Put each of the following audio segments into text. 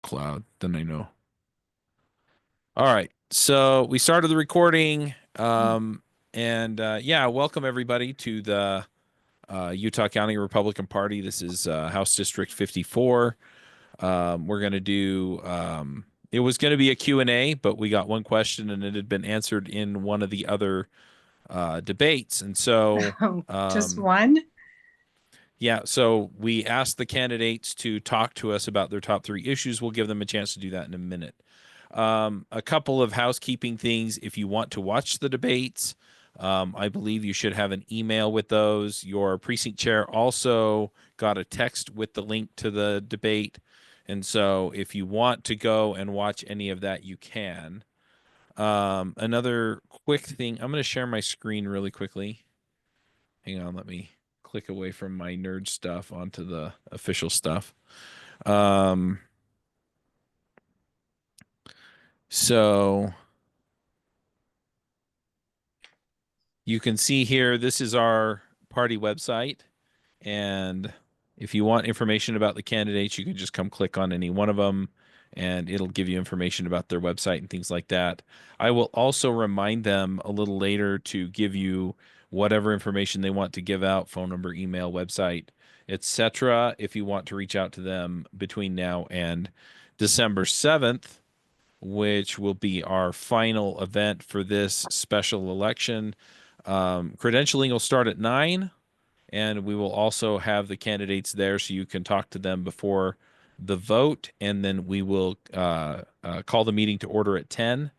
Cloud, then I know. All right. So we started the recording. And yeah, welcome everybody to the Utah County Republican Party. This is House District 54. We're going to do, it was going to be a Q&A, but we got one question and it had been answered in one of the other debates. And so, Just um, one? yeah, so we asked the candidates to talk to us about their top three issues. We'll give them a chance to do that in a minute. A couple of housekeeping things. If you want to watch the debates, I believe you should have an email with those. Your precinct chair also got a text with the link to the debate. And so if you want to go and watch any of that, you can. Another quick thing, I'm going to share my screen really quickly. Hang on, let me click away from my nerd stuff onto the official stuff. Um, so you can see here, this is our party website. And if you want information about the candidates, you can just come click on any one of them and it'll give you information about their website and things like that. I will also remind them a little later to give you whatever information they want to give out, phone number, email, website, etc. if you want to reach out to them between now and December 7th, which will be our final event for this special election. Credentialing will start at 9, and we will also have the candidates there so you can talk to them before the vote, and then we will call the meeting to order at 10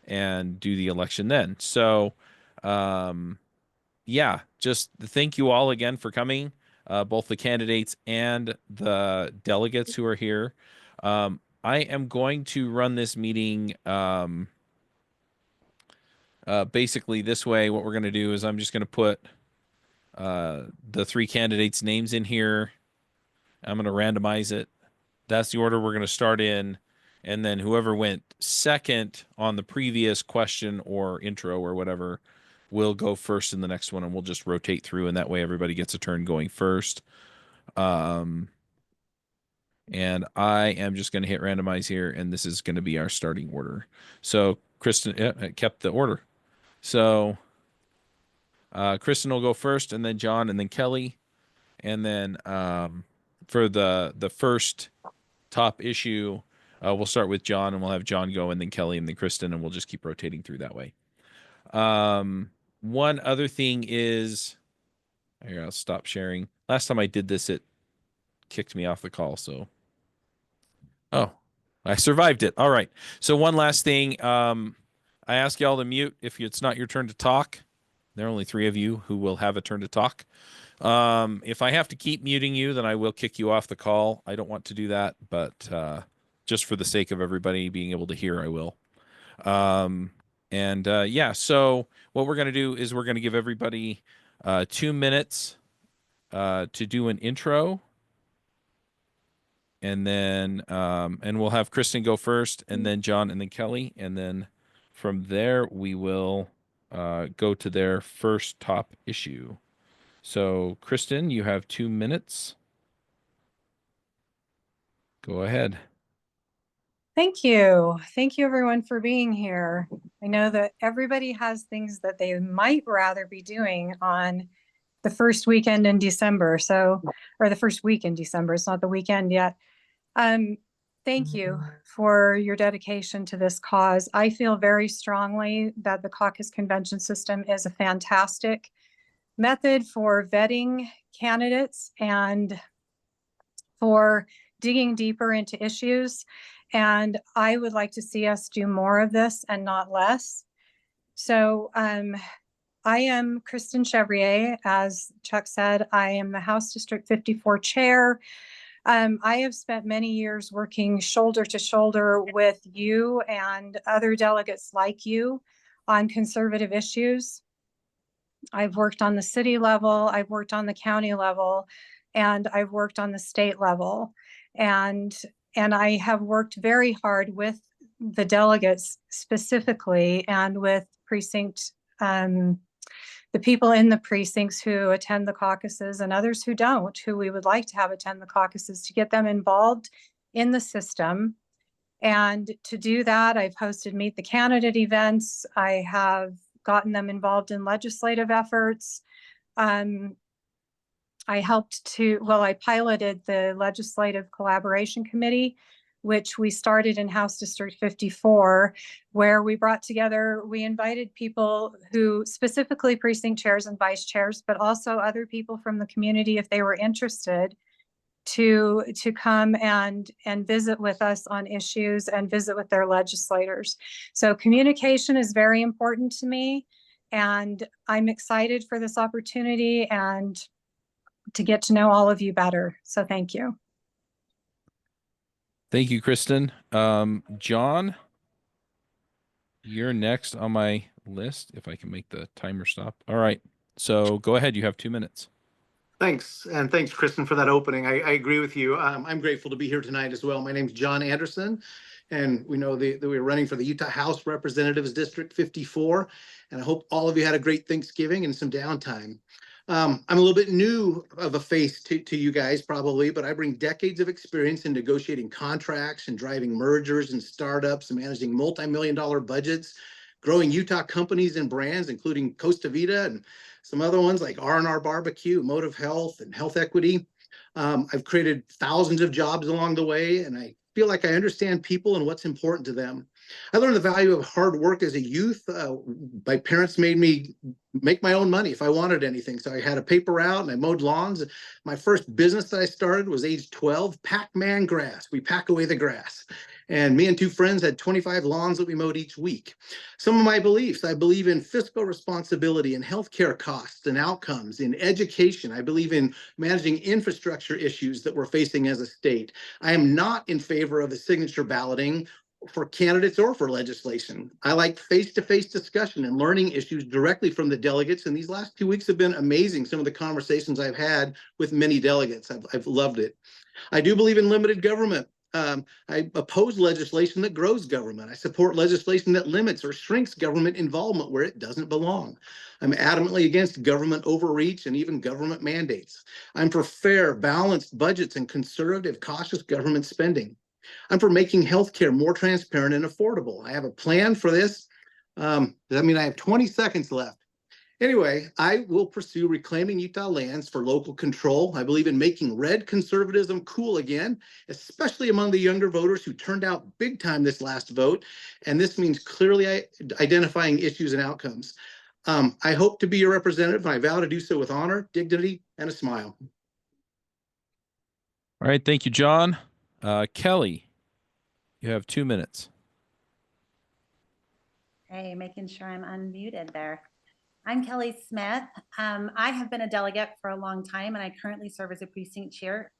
and do the election then. So, um, yeah, just thank you all again for coming, both the candidates and the delegates who are here. I am going to run this meeting basically this way. What we're going to do is I'm just going to put the three candidates' names in here. I'm going to randomize it. That's the order we're going to start in. And then whoever went second on the previous question or intro or whatever will go first in the next one. And we'll just rotate through. And that way everybody gets a turn going first. Um, and I am just going to hit randomize here. And this is going to be our starting order. So Kristen kept the order. So Kristen will go first, and then John, and then Kelly. And then for the first top issue, we'll start with John, and we'll have John go, and then Kelly, and then Kristen, and we'll just keep rotating through that way. One other thing is, here, I'll stop sharing. Last time I did this, it kicked me off the call. So, oh, I survived it. All right. So one last thing, I ask y'all to mute if it's not your turn to talk. There are only three of you who will have a turn to talk. If I have to keep muting you, then I will kick you off the call. I don't want to do that, but just for the sake of everybody being able to hear, I will. Um, and yeah, so what we're going to do is we're going to give everybody 2 minutes to do an intro. And then and we'll have Kristen go first, and then John, and then Kelly. And then from there, we will go to their first top issue. So, Kristen, you have 2 minutes. Go ahead. Thank you. Thank you, everyone, for being here. I know that everybody has things that they might rather be doing on the first weekend in December. So, or the first week in December. It's not the weekend yet. Um, Thank you for your dedication to this cause. I feel very strongly that the caucus convention system is a fantastic method for vetting candidates and for digging deeper into issues. And I would like to see us do more of this and not less. So I am Kristen Chevrier. As Chuck said, I am the House District 54 chair. I have spent many years working shoulder to shoulder with you and other delegates like you on conservative issues. I've worked on the city level, I've worked on the county level, and I've worked on the state level. And and I have worked very hard with the delegates specifically and with precinct the people in the precincts who attend the caucuses and others who don't, who we would like to have attend the caucuses to get them involved in the system And to do that, I've hosted Meet the Candidate events. I have gotten them involved in legislative efforts. I piloted the Legislative Collaboration Committee, which we started in House District 54, where we invited people who, specifically precinct chairs and vice chairs, but also other people from the community if they were interested, to come and visit with us on issues and visit with their legislators. So communication is very important to me, and I'm excited for this opportunity and to get to know all of you better. So thank you. Thank you, Kristen. John, you're next on my list, if I can make the timer stop. All right. So go ahead. You have 2 minutes. Thanks. And thanks, Kristen, for that opening. I agree with you. I'm grateful to be here tonight as well. My name's John Anderson, and we know that we're running for the Utah House Representatives District 54. And I hope all of you had a great Thanksgiving and some downtime. I'm a little bit new of a face to you guys probably, but I bring decades of experience in negotiating contracts and driving mergers and startups and managing multi-million-dollar budgets, growing Utah companies and brands, including Costa Vida and some other ones like R&R Barbecue, Motive Health, and Health Equity. I've created thousands of jobs along the way, and I feel like I understand people and what's important to them. I learned the value of hard work as a youth. My parents made me make my own money if I wanted anything. So I had a paper route and I mowed lawns. My first business that I started was age 12, Pac-Man Grass. We pack away the grass. And me and two friends had 25 lawns that we mowed each week. Some of my beliefs: I believe in fiscal responsibility and healthcare costs and outcomes. In education, I believe in managing infrastructure issues that we're facing as a state. I am not in favor of the signature balloting for candidates or for legislation. I like face-to-face discussion and learning issues directly from the delegates. And these last 2 weeks have been amazing. Some of the conversations I've had with many delegates, I've loved it. I do believe in limited government. I oppose legislation that grows government. I support legislation that limits or shrinks government involvement where it doesn't belong. I'm adamantly against government overreach and even government mandates. I'm for fair, balanced budgets and conservative, cautious government spending. I'm for making healthcare more transparent and affordable. I have a plan for this. Does that mean I have 20 seconds left? Anyway, I will pursue reclaiming Utah lands for local control. I believe in making red conservatism cool again, especially among the younger voters who turned out big time this last vote. And this means clearly identifying issues and outcomes. I hope to be your representative, and I vow to do so with honor, dignity, and a smile. All right. Thank you, John. Kelly, you have 2 minutes. Hey, making sure I'm unmuted there. I'm Kelly Smith. I have been a delegate for a long time, and I currently serve as a precinct chair.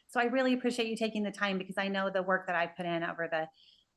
So I really appreciate you taking the time, because I know the work that I've put in over the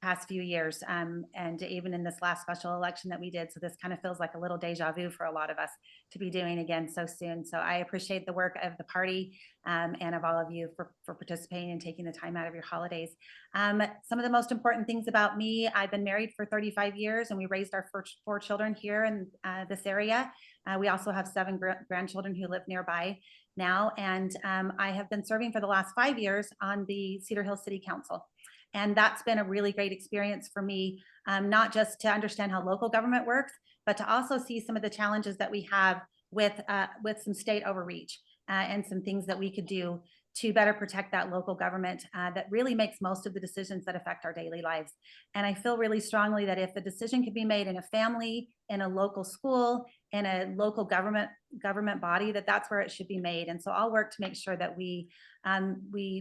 past few years, and even in this last special election that we did. So this kind of feels like a little deja vu for a lot of us to be doing again so soon. So I appreciate the work of the party and of all of you for participating and taking the time out of your holidays. Some of the most important things about me: I've been married for 35 years, and we raised our first 4 children here in this area. We also have 7 grandchildren who live nearby now. And I have been serving for the last 5 years on the Cedar Hill City Council. And that's been a really great experience for me, not just to understand how local government works, but to also see some of the challenges that we have with some state overreach and some things that we could do to better protect that local government that really makes most of the decisions that affect our daily lives. And I feel really strongly that if the decision could be made in a family, in a local school, in a local government body, that's where it should be made. And so I'll work to make sure that we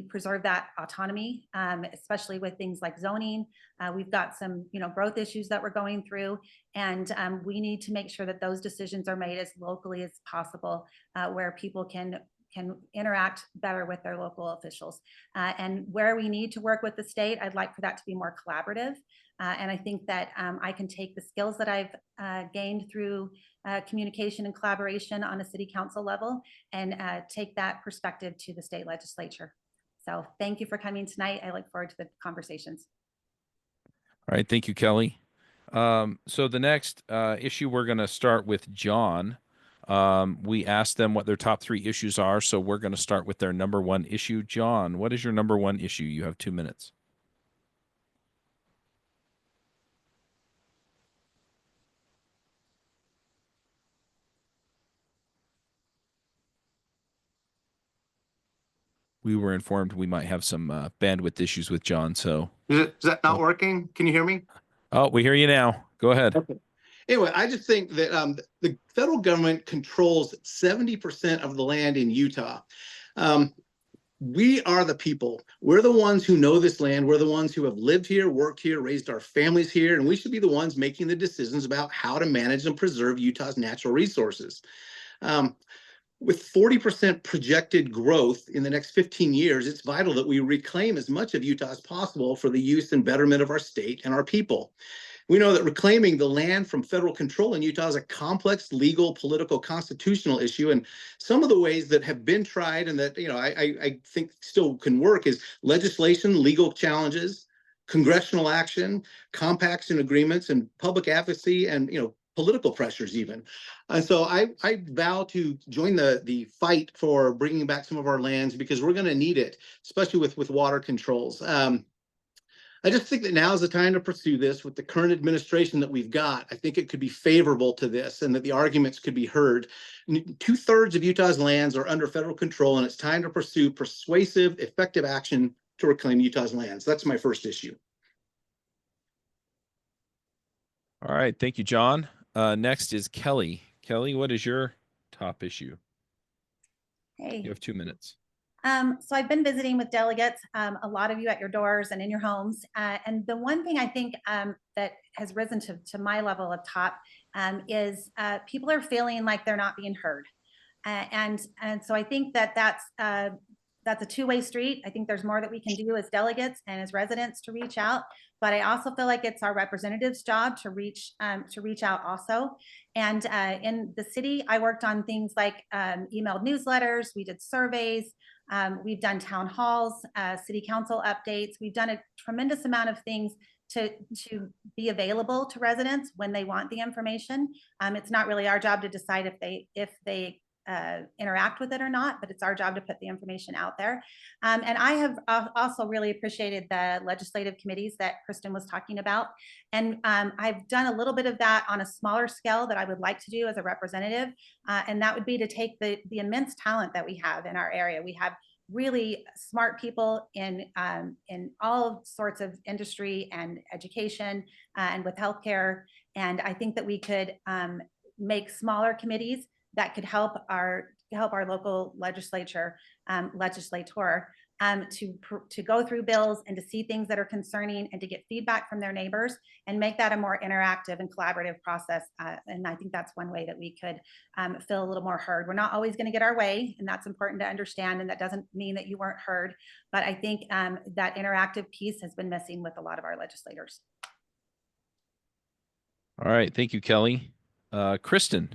preserve that autonomy, especially with things like zoning. We've got some, growth issues that we're going through, and we need to make sure that those decisions are made as locally as possible, where people can interact better with their local officials. And where we need to work with the state, I'd like for that to be more collaborative. And I think that I can take the skills that I've gained through communication and collaboration on a city council level and take that perspective to the state legislature. So thank you for coming tonight. I look forward to the conversations. All right. Thank you, Kelly. So the next issue, we're going to start with John. We asked them what their top 3 issues are, so we're going to start with their number 1 issue. John, what is your number 1 issue? You have 2 minutes. we were informed we might have some bandwidth issues with John. So, Is that not working? Can you hear me? oh, we hear you now. Go ahead. Okay. Anyway, I just think that the federal government controls 70% of the land in Utah. We are the people. We're the ones who know this land. We're the ones who have lived here, worked here, raised our families here, and we should be the ones making the decisions about how to manage and preserve Utah's natural resources. With 40% projected growth in the next 15 years, it's vital that we reclaim as much of Utah as possible for the use and betterment of our state and our people. We know that reclaiming the land from federal control in Utah is a complex legal, political, constitutional issue. And some of the ways that have been tried and that, I think still can work is legislation, legal challenges, congressional action, compacts and agreements, and public advocacy, and, political pressures even. And so I vow to join the fight for bringing back some of our lands, because we're going to need it, especially with water controls. I just think that now is the time to pursue this with the current administration that we've got. I think it could be favorable to this, and that the arguments could be heard. 2/3 of Utah's lands are under federal control, and it's time to pursue persuasive, effective action to reclaim Utah's lands. That's my first issue. All right. Thank you, John. Next is Kelly. Kelly, what is your top issue? Hey. You have 2 minutes. So I've been visiting with delegates, a lot of you at your doors and in your homes. And the one thing I think that has risen to my level of top is people are feeling like they're not being heard. And so I think that's a two-way street. I think there's more that we can do as delegates and as residents to reach out. But I also feel like it's our representatives' job to reach out also. And in the city, I worked on things like emailed newsletters. We did surveys. We've done town halls, city council updates. We've done a tremendous amount of things to be available to residents when they want the information. It's not really our job to decide if they interact with it or not, but it's our job to put the information out there. And I have also really appreciated the legislative committees that Kristen was talking about. And I've done a little bit of that on a smaller scale that I would like to do as a representative. And that would be to take the immense talent that we have in our area. We have really smart people in all sorts of industry and education and with healthcare. And I think that we could make smaller committees that could help our local legislator to go through bills and to see things that are concerning and to get feedback from their neighbors and make that a more interactive and collaborative process. And I think that's one way that we could feel a little more heard. We're not always going to get our way, and that's important to understand. And that doesn't mean that you weren't heard, but I think that interactive piece has been missing with a lot of our legislators. All right. Thank you, Kelly. Kristen,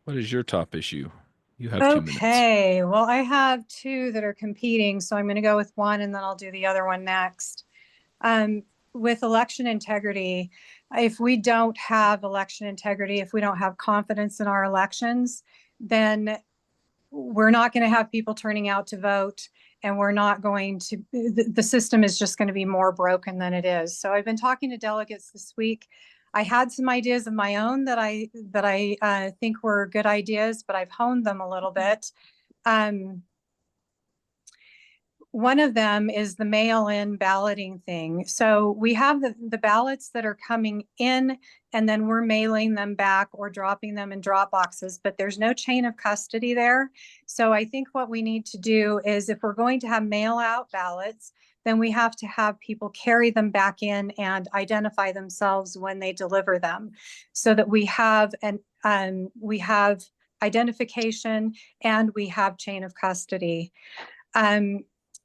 what is your top issue? You have 2 minutes. Okay, well, I have two that are competing, so I'm going to go with one and then I'll do the other one next. With election integrity, if we don't have election integrity, if we don't have confidence in our elections, then we're not going to have people turning out to vote, and we're not going to, the system is just going to be more broken than it is. So I've been talking to delegates this week. I had some ideas of my own that I think were good ideas, but I've honed them a little bit. One of them is the mail-in balloting thing. So we have the ballots that are coming in, and then we're mailing them back or dropping them in drop boxes, but there's no chain of custody there. So I think what we need to do is, if we're going to have mail-out ballots, then we have to have people carry them back in and identify themselves when they deliver them, so that we have identification and we have chain of custody.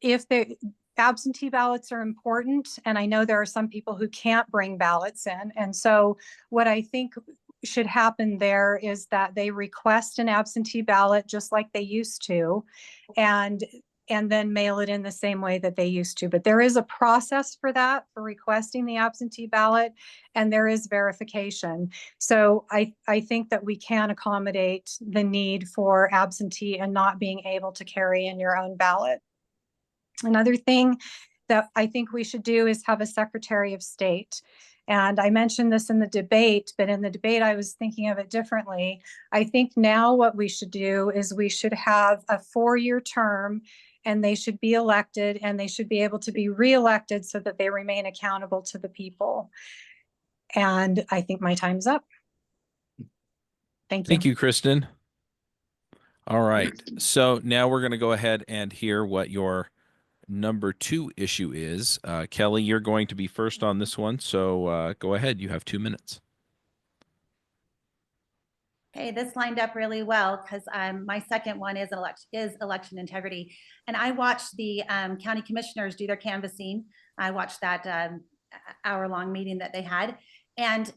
If the absentee ballots are important, and I know there are some people who can't bring ballots in, and so what I think should happen there is that they request an absentee ballot just like they used to, and then mail it in the same way that they used to. But there is a process for that, for requesting the absentee ballot, and there is verification. So I think that we can accommodate the need for absentee and not being able to carry in your own ballot. Another thing that I think we should do is have a Secretary of State. And I mentioned this in the debate, but in the debate, I was thinking of it differently. I think now what we should do is we should have a 4-year term, and they should be elected, and they should be able to be reelected so that they remain accountable to the people. And I think my time's up. Thank you. Thank you, Kristen. All right. So now we're going to go ahead and hear what your number 2 issue is. Kelly, you're going to be first on this one. So go ahead. You have 2 minutes. Okay, this lined up really well because my second one is election integrity. And I watched the county commissioners do their canvassing. I watched that hour-long meeting that they had. And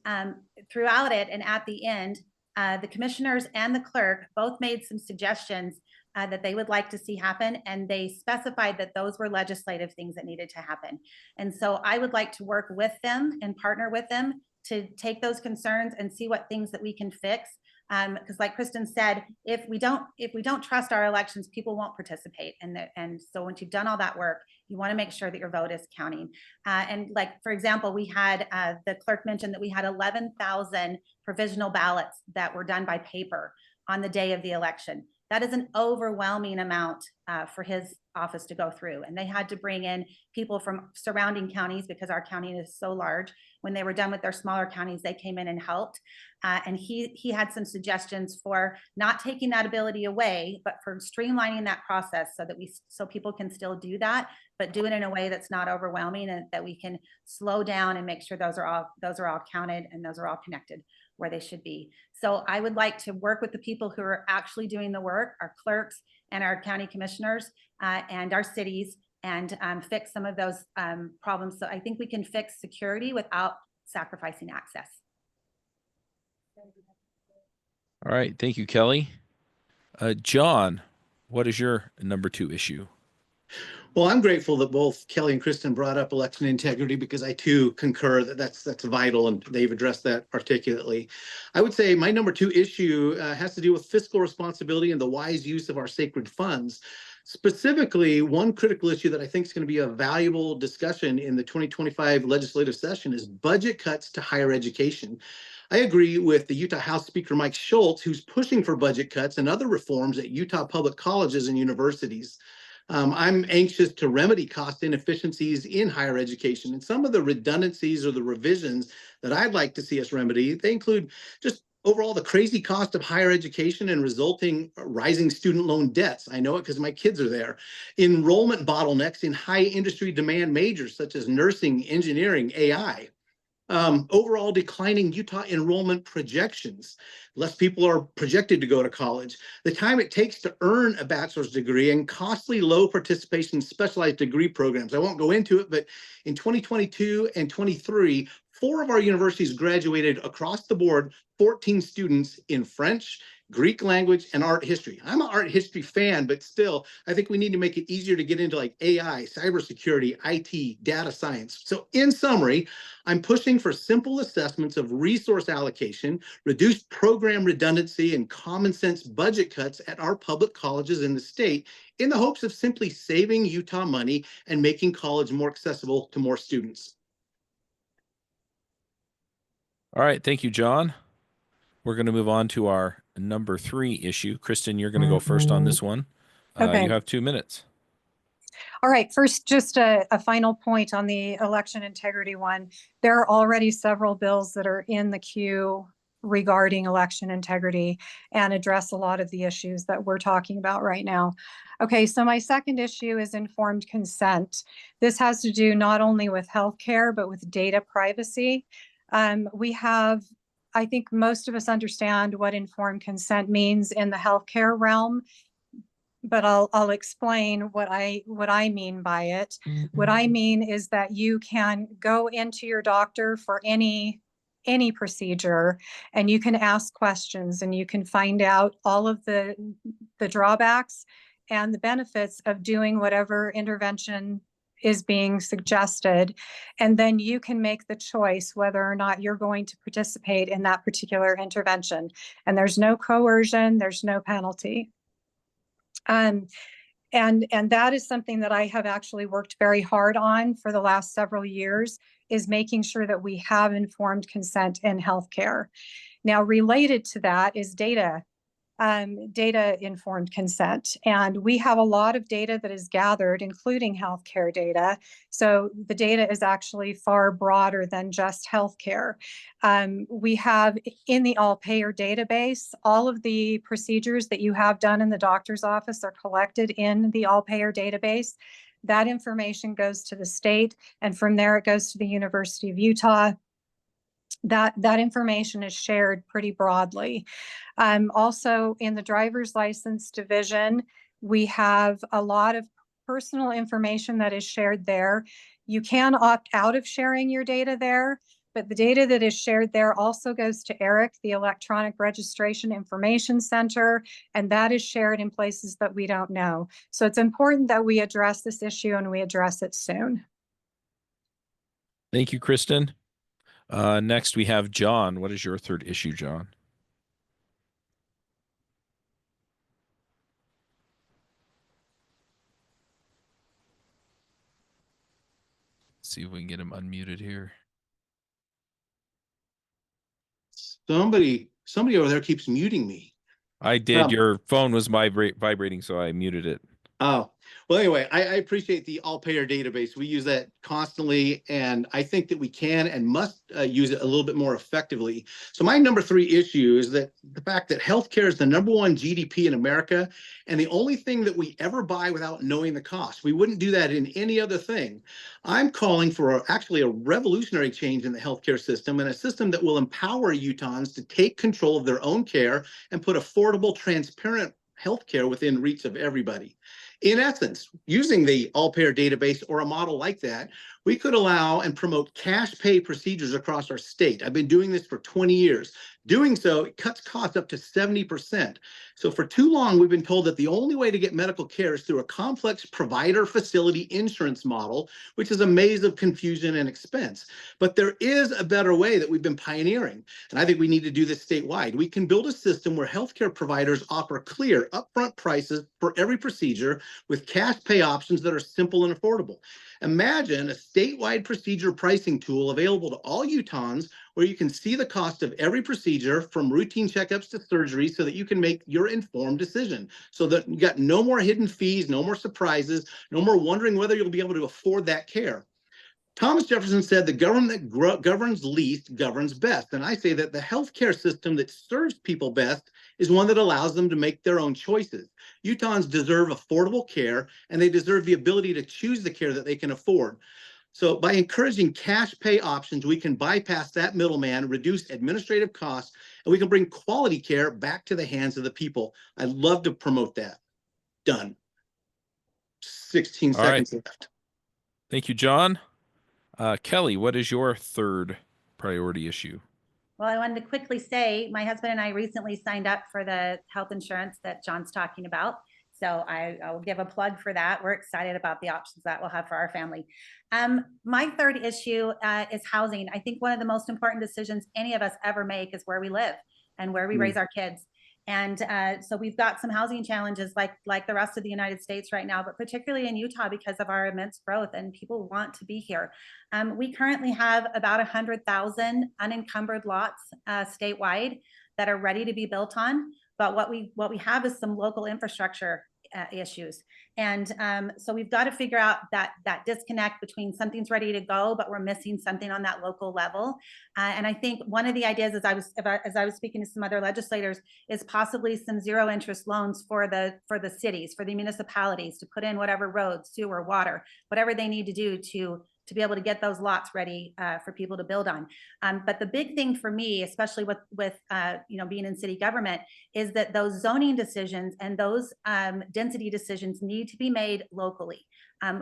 throughout it and at the end, the commissioners and the clerk both made some suggestions that they would like to see happen. And they specified that those were legislative things that needed to happen. And so I would like to work with them and partner with them to take those concerns and see what things that we can fix. Because like Kristen said, if we don't trust our elections, people won't participate. And so once you've done all that work, you want to make sure that your vote is counting. And like, for example, we had, the clerk mentioned that we had 11,000 provisional ballots that were done by paper on the day of the election. That is an overwhelming amount for his office to go through. And they had to bring in people from surrounding counties because our county is so large. When they were done with their smaller counties, they came in and helped. And he had some suggestions for not taking that ability away, but for streamlining that process so people can still do that, but do it in a way that's not overwhelming and that we can slow down and make sure those are all counted and those are all connected where they should be. So I would like to work with the people who are actually doing the work, our clerks and our county commissioners and our cities, and fix some of those problems. So I think we can fix security without sacrificing access. All right. Thank you, Kelly. John, what is your number 2 issue? Well, I'm grateful that both Kelly and Kristen brought up election integrity because I too concur that that's vital and they've addressed that articulately. I would say my number 2 issue has to do with fiscal responsibility and the wise use of our sacred funds. Specifically, one critical issue that I think is going to be a valuable discussion in the 2025 legislative session is budget cuts to higher education. I agree with the Utah House Speaker Mike Schultz, who's pushing for budget cuts and other reforms at Utah public colleges and universities. I'm anxious to remedy cost inefficiencies in higher education, and some of the redundancies or the revisions that I'd like to see us remedy, they include just overall the crazy cost of higher education and resulting rising student loan debts. I know it because my kids are there. Enrollment bottlenecks in high industry demand majors such as nursing, engineering, AI. Overall declining Utah enrollment projections. Less people are projected to go to college. The time it takes to earn a bachelor's degree and costly low participation specialized degree programs. I won't go into it, but in 2022 and 23, 4 of our universities graduated across the board 14 students in French, Greek language, and art history. I'm an art history fan, but still, I think we need to make it easier to get into like AI, cybersecurity, IT, data science. So in summary, I'm pushing for simple assessments of resource allocation, reduced program redundancy, and common sense budget cuts at our public colleges in the state in the hopes of simply saving Utah money and making college more accessible to more students. All right. Thank you, John. We're going to move on to our number 3 issue. Kristen, you're going to go first on this one. Okay. You have 2 minutes. All right, first, just a final point on the election integrity one. There are already several bills that are in the queue regarding election integrity and address a lot of the issues that we're talking about right now. Okay, so my second issue is informed consent. This has to do not only with healthcare, but with data privacy. I think most of us understand what informed consent means in the healthcare realm, but I'll explain what I mean by it. Mm-hmm. What I mean is that you can go into your doctor for any procedure, and you can ask questions, and you can find out all of the drawbacks and the benefits of doing whatever intervention is being suggested, and then you can make the choice whether or not you're going to participate in that particular intervention. And there's no coercion, there's no penalty. And that is something that I have actually worked very hard on for the last several years, is making sure that we have informed consent in healthcare. Now, related to that is data data informed consent. And we have a lot of data that is gathered, including healthcare data. So the data is actually far broader than just healthcare. We have in the all payer database, all of the procedures that you have done in the doctor's office are collected in the all payer database. That information goes to the state, and from there it goes to the University of Utah. That information is shared pretty broadly. Also, in the driver's license division, we have a lot of personal information that is shared there. You can opt out of sharing your data there, but the data that is shared there also goes to ERIC, the Electronic Registration Information Center, and that is shared in places that we don't know. So it's important that we address this issue and we address it soon. Thank you, Kristen. Next, we have John. What is your third issue, John? Let's see if we can get him unmuted here. Somebody over there keeps muting me. I did. Your phone was vibrating, so I muted it. Oh, well, anyway, I appreciate the all payer database. We use that constantly, and I think that we can and must use it a little bit more effectively. So my number 3 issue is that the fact that healthcare is the #1 GDP in America, and the only thing that we ever buy without knowing the cost. We wouldn't do that in any other thing. I'm calling for actually a revolutionary change in the healthcare system, and a system that will empower Utahns to take control of their own care and put affordable, transparent healthcare within reach of everybody. In essence, using the all-payer database or a model like that, we could allow and promote cash pay procedures across our state. I've been doing this for 20 years. Doing so, it cuts costs up to 70%. So for too long, we've been told that the only way to get medical care is through a complex provider facility insurance model, which is a maze of confusion and expense. But there is a better way that we've been pioneering, and I think we need to do this statewide. We can build a system where healthcare providers offer clear upfront prices for every procedure with cash pay options that are simple and affordable. Imagine a statewide procedure pricing tool available to all Utahns, where you can see the cost of every procedure from routine checkups to surgery, so that you can make your informed decision, so that you got no more hidden fees, no more surprises, no more wondering whether you'll be able to afford that care. Thomas Jefferson said, the government that governs least governs best. And I say that the healthcare system that serves people best is one that allows them to make their own choices. Utahns deserve affordable care, and they deserve the ability to choose the care that they can afford. So by encouraging cash pay options, we can bypass that middleman, reduce administrative costs, and we can bring quality care back to the hands of the people. I'd love to promote that. Done. 16 seconds left. Thank you, John. Kelly, what is your third priority issue? Well, I wanted to quickly say my husband and I recently signed up for the health insurance that John's talking about. So I will give a plug for that. We're excited about the options that we'll have for our family. My third issue is housing. I think one of the most important decisions any of us ever make is where we live and where we raise our kids. And so we've got some housing challenges like the rest of the United States right now, but particularly in Utah because of our immense growth and people want to be here. We currently have about 100,000 unencumbered lots statewide that are ready to be built on. But what we have is some local infrastructure issues. And so we've got to figure out that disconnect between something's ready to go, but we're missing something on that local level. And I think one of the ideas as I was speaking to some other legislators is possibly some zero interest loans for the cities, for the municipalities to put in whatever roads, sewer, water, whatever they need to do to be able to get those lots ready for people to build on. But the big thing for me, especially with being in city government, is that those zoning decisions and those density decisions need to be made locally.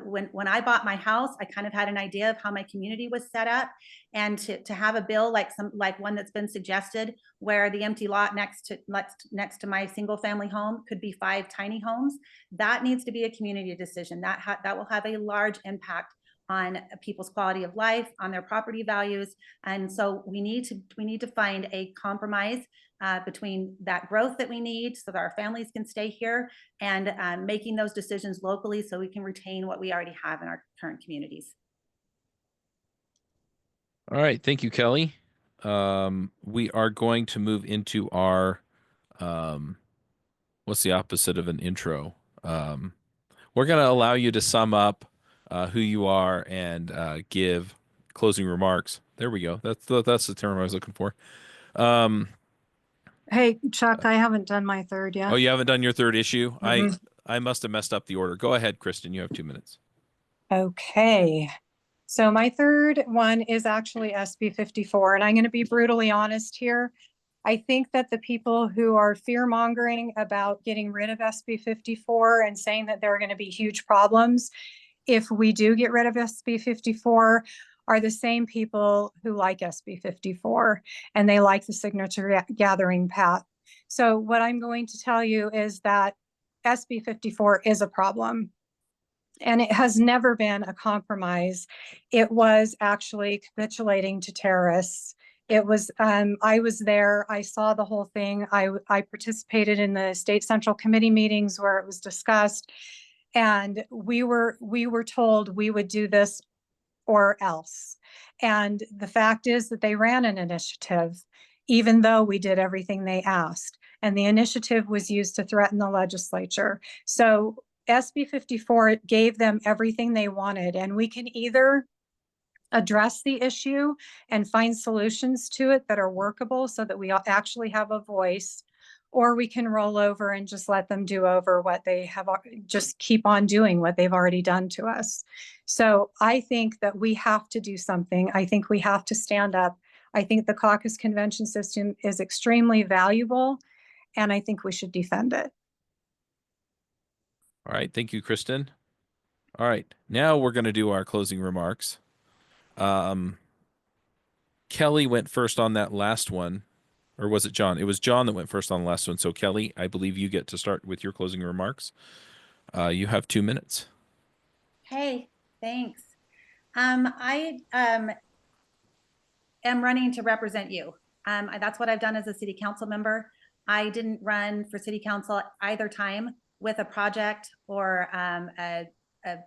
When I bought my house, I kind of had an idea of how my community was set up, and to have a bill like one that's been suggested, where the empty lot next to my single family home could be 5 tiny homes, that needs to be a community decision. That will have a large impact on people's quality of life, on their property values. And so we need to find a compromise between that growth that we need so that our families can stay here, and making those decisions locally so we can retain what we already have in our current communities. All right. Thank you, Kelly. We are going to move into our what's the opposite of an intro? We're going to allow you to sum up who you are and give closing remarks. There we go. That's the term I was looking for. Hey, Chuck, I haven't done my third yet. Oh, you haven't done your third issue? Mhm. I must have messed up the order. Go ahead, Kristen. You have 2 minutes. Okay. So my third one is actually SB 54, and I'm going to be brutally honest here. I think that the people who are fear mongering about getting rid of SB 54 and saying that there are going to be huge problems if we do get rid of SB 54 are the same people who like SB 54 and they like the signature gathering path. So what I'm going to tell you is that SB 54 is a problem. And it has never been a compromise. It was actually capitulating to terrorists. It was, I was there, I saw the whole thing. I participated in the state central committee meetings where it was discussed. And we were told we would do this or else. And the fact is that they ran an initiative, even though we did everything they asked. And the initiative was used to threaten the legislature. So SB 54 gave them everything they wanted, and we can either address the issue and find solutions to it that are workable so that we actually have a voice, or we can roll over and just let them do over what they have, just keep on doing what they've already done to us. So I think that we have to do something. I think we have to stand up. I think the caucus convention system is extremely valuable, and I think we should defend it. All right. Thank you, Kristen. All right. Now we're going to do our closing remarks. Kelly went first on that last one. Or was it John? It was John that went first on the last one. So Kelly, I believe you get to start with your closing remarks. You have 2 minutes. Hey, thanks. I am running to represent you. That's what I've done as a city council member. I didn't run for city council either time with a project or a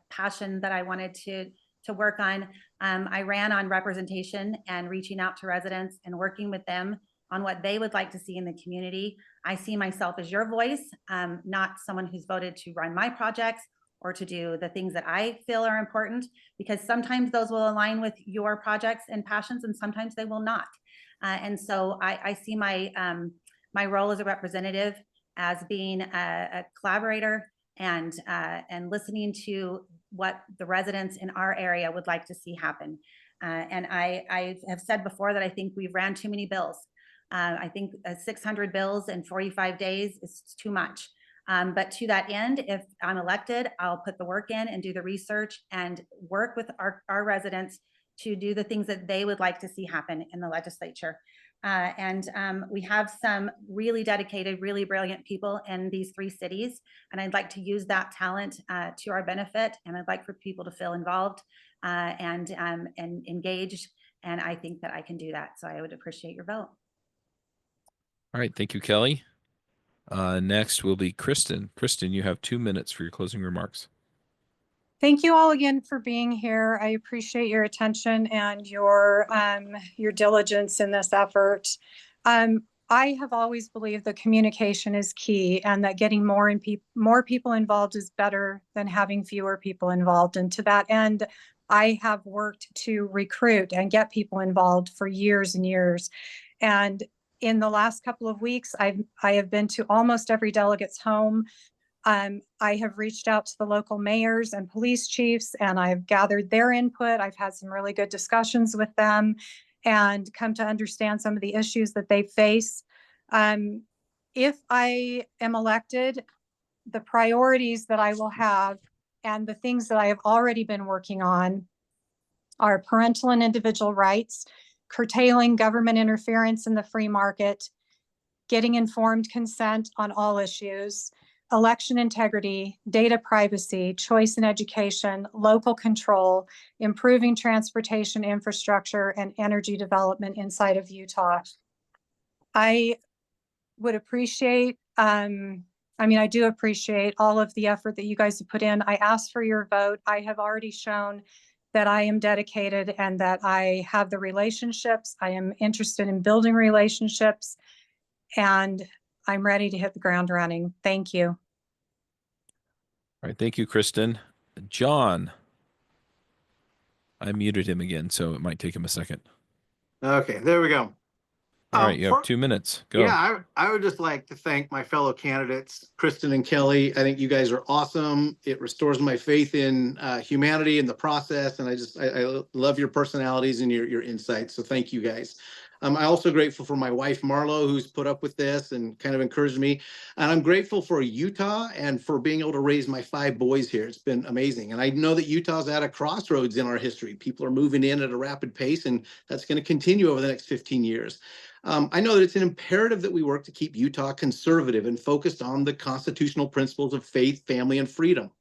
passion that I wanted to work on. I ran on representation and reaching out to residents and working with them on what they would like to see in the community. I see myself as your voice, not someone who's voted to run my projects or to do the things that I feel are important, because sometimes those will align with your projects and passions and sometimes they will not. And so I see my role as a representative as being a collaborator and listening to what the residents in our area would like to see happen. And I have said before that I think we've ran too many bills. I think 600 bills in 45 days is too much. But to that end, if I'm elected, I'll put the work in and do the research and work with our residents to do the things that they would like to see happen in the legislature. We have some really dedicated, really brilliant people in these 3 cities, and I'd like to use that talent to our benefit, and I'd like for people to feel involved and engaged, and I think that I can do that, so I would appreciate your vote. All right. Thank you, Kelly. Next will be Kristen. Kristen, you have 2 minutes for your closing remarks. Thank you all again for being here. I appreciate your attention and your diligence in this effort. I have always believed that communication is key and that getting more people involved is better than having fewer people involved. And to that end, I have worked to recruit and get people involved for years and years. And in the last couple of weeks, I have been to almost every delegate's home. I have reached out to the local mayors and police chiefs, and I've gathered their input. I've had some really good discussions with them and come to understand some of the issues that they face. If I am elected, the priorities that I will have and the things that I have already been working on are parental and individual rights, curtailing government interference in the free market, getting informed consent on all issues, election integrity, data privacy, choice in education, local control, improving transportation infrastructure, and energy development inside of Utah. I would appreciate, I do appreciate all of the effort that you guys have put in. I asked for your vote. I have already shown that I am dedicated and that I have the relationships. I am interested in building relationships. And I'm ready to hit the ground running. Thank you. All right. Thank you, Kristen. John. I muted him again, so it might take him a second. Okay, there we go. All right. You have For- 2 minutes. Go. Yeah, I would just like to thank my fellow candidates, Kristen and Kelly. I think you guys are awesome. It restores my faith in humanity and the process. And I love your personalities and your insights. So thank you guys. I'm also grateful for my wife, Marlo, who's put up with this and kind of encouraged me. And I'm grateful for Utah and for being able to raise my 5 boys here. It's been amazing. And I know that Utah's at a crossroads in our history. People are moving in at a rapid pace, and that's going to continue over the next 15 years. I know that it's an imperative that we work to keep Utah conservative and focused on the constitutional principles of faith, family, and freedom.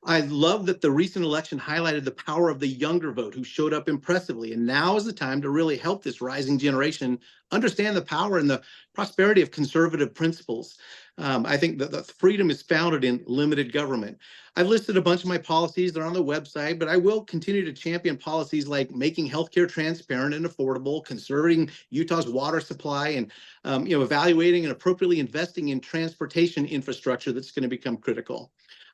I love that the recent election highlighted the power of the younger vote who showed up impressively. And now is the time to really help this rising generation understand the power and the prosperity of conservative principles. I think that the freedom is founded in limited government. I've listed a bunch of my policies. They're on the website, but I will continue to champion policies like making healthcare transparent and affordable, conserving Utah's water supply, and evaluating and appropriately investing in transportation infrastructure that's going to become critical.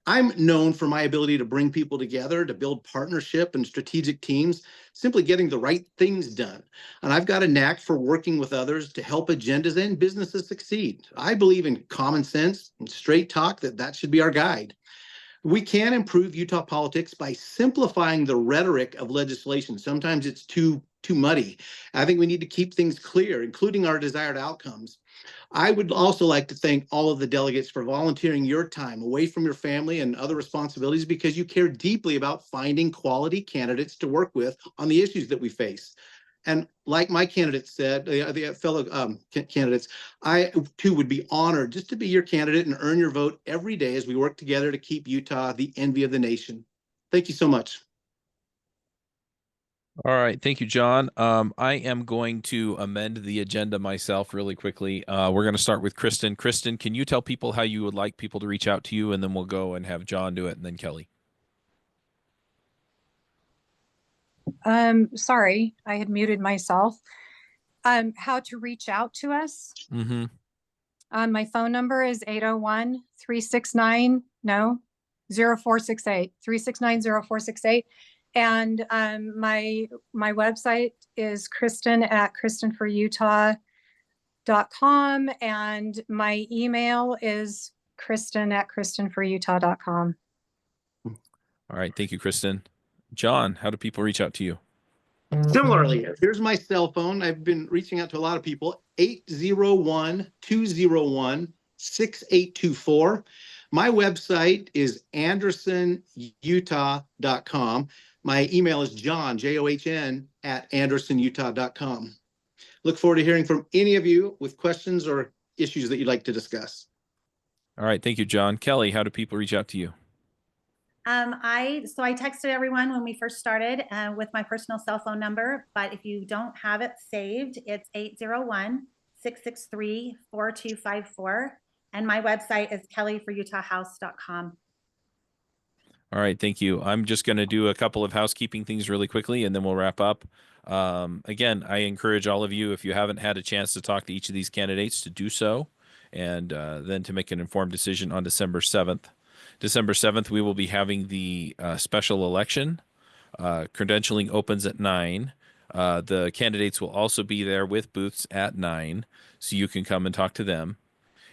I'm known for my ability to bring people together, to build partnership and strategic teams, simply getting the right things done. And I've got a knack for working with others to help agendas and businesses succeed. I believe in common sense and straight talk, that should be our guide. We can improve Utah politics by simplifying the rhetoric of legislation. Sometimes it's too muddy. I think we need to keep things clear, including our desired outcomes. I would also like to thank all of the delegates for volunteering your time away from your family and other responsibilities because you care deeply about finding quality candidates to work with on the issues that we face. And like my candidates said, the fellow candidates, I too would be honored just to be your candidate and earn your vote every day as we work together to keep Utah the envy of the nation. Thank you so much. All right. Thank you, John. I am going to amend the agenda myself really quickly. We're going to start with Kristen. Kristen, can you tell people how you would like people to reach out to you? And then we'll go and have John do it and then Kelly. Sorry, I had muted myself. How to reach out to us? Mm-hmm. My phone number is 801-369, 0468, 369-0468. And my website is kristen@kristenforutah.com. And my email is kristen@kristenforutah.com. All right. Thank you, Kristen. John, how do people reach out to you? Similarly, here's my cell phone. I've been reaching out to a lot of people, 801-201-6824. My website is andersonutah.com. My email is John, John, @andersonutah.com. Look forward to hearing from any of you with questions or issues that you'd like to discuss. All right. Thank you, John. Kelly, how do people reach out to you? I texted everyone when we first started with my personal cell phone number, but if you don't have it saved, it's 801-663-4254. And my website is kellyforutahhouse.com. All right. Thank you. I'm just going to do a couple of housekeeping things really quickly, and then we'll wrap up. Again, I encourage all of you, if you haven't had a chance to talk to each of these candidates, to do so, and then to make an informed decision on December 7th. December 7th, we will be having the special election. Credentialing opens at 9. The candidates will also be there with booths at 9, so you can come and talk to them.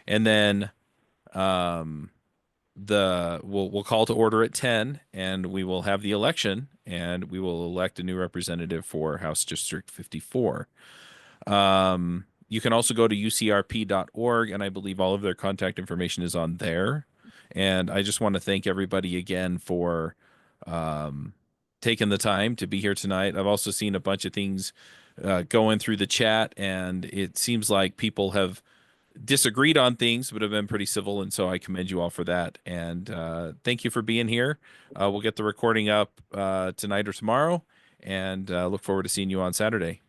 And then we'll call to order at 10, and we will have the election, and we will elect a new representative for House District 54. You can also go to ucrp.org, and I believe all of their contact information is on there. And I just want to thank everybody again for taking the time to be here tonight. I've also seen a bunch of things going through the chat, and it seems like people have disagreed on things, but have been pretty civil. And so I commend you all for that. And thank you for being here. We'll get the recording up tonight or tomorrow, and look forward to seeing you on Saturday.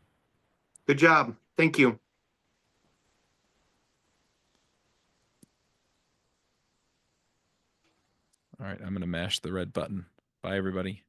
Good job. Thank you. All right, I'm going to mash the red button. Bye, everybody.